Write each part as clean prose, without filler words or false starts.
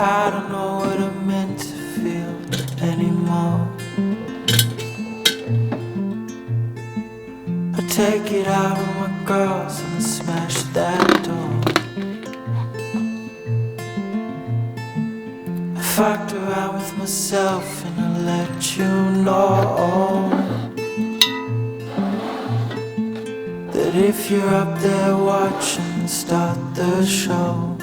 I don't know what I'm meant to feel anymore. I take it out on my girls and I smash that door. I fucked around with myself and I let you know that if you're up there watching, start the show.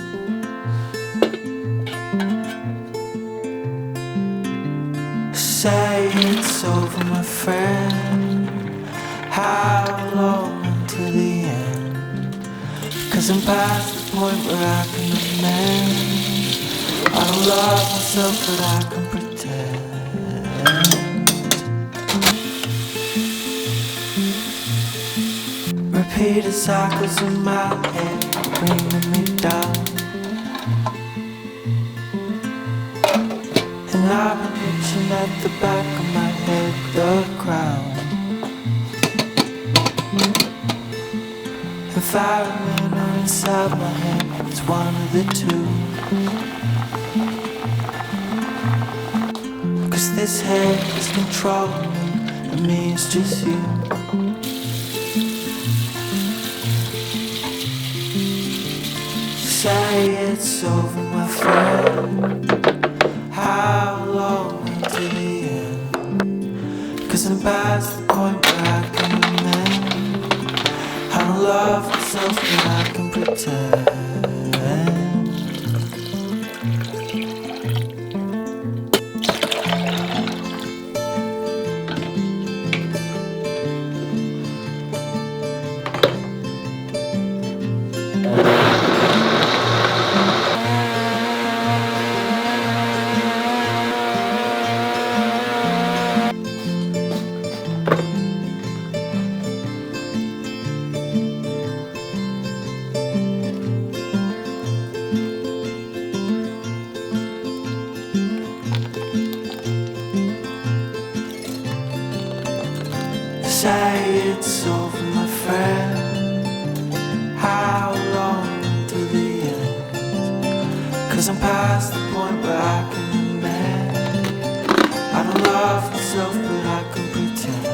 Say it's over, my friend. How long until the end? 'Cause I'm past the point where I can amend. I don't love myself, but I can pretend. Repeated cycles in my head, bringing me down. And I've been itching at the back of my head, the crown. And firemen are inside my head, it's one of the two. 'Cause this head is controlling me, and me is just you. Say it's over, my friend. How long until the end? 'Cause I'm past the point where I can amend. I don't love myself, but I can pretend. Say it's over, my friend. How long until the end? 'Cause I'm past the point where I can amend. I don't love myself, but I can pretend.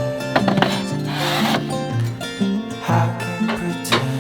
I can pretend.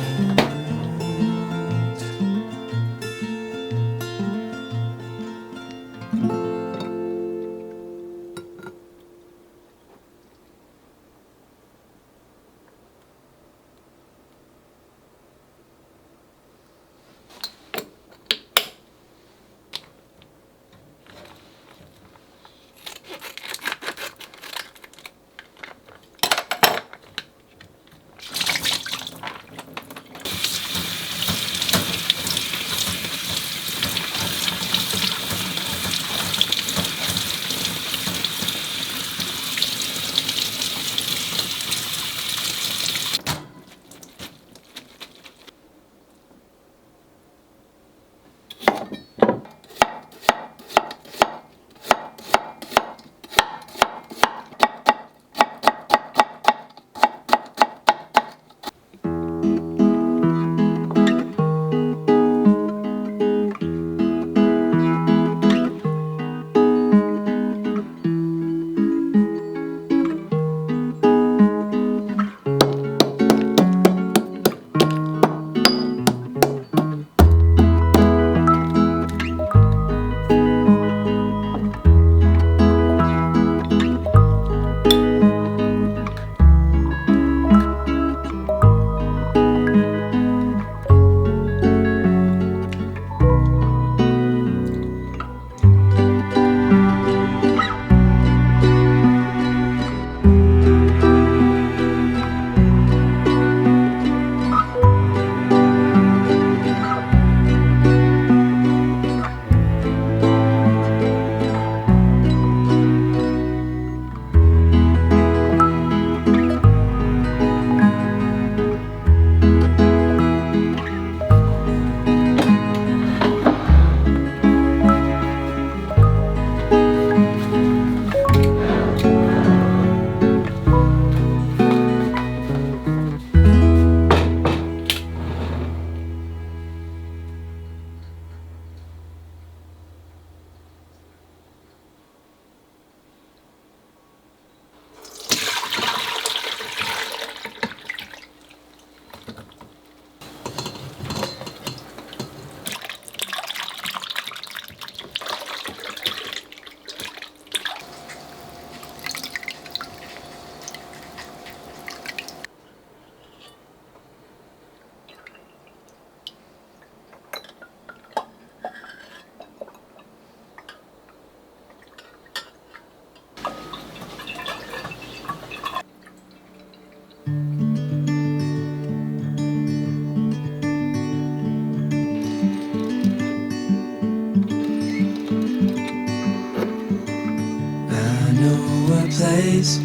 place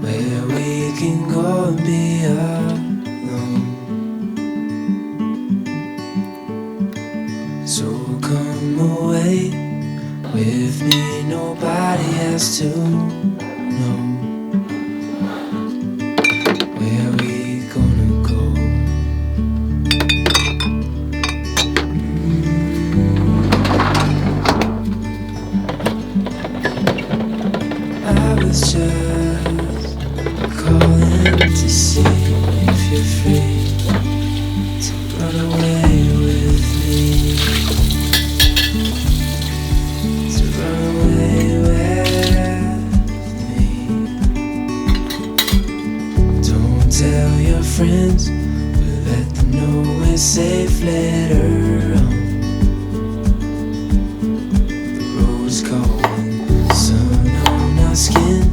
where we can go and be alone. So come away with me, nobody has to know. Where we gonna go? I was just calling to see if you're free to run away with me. To run away with me. Don't tell your friends, we'll let them know we're safe later on. The rose cold, sun on our skin,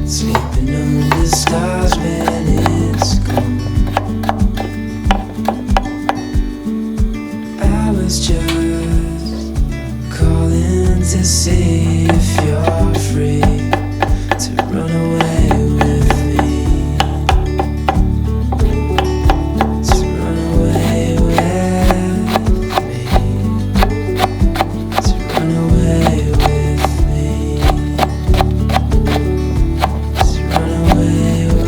sleeping under stars when it's gone. I was just calling to see if you're free to run away with me. To run away with me. To run away with me. To run away with me.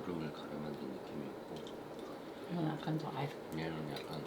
구름을 가려만든 느낌이었고 이건 약간 더 아이스. 얘는 약간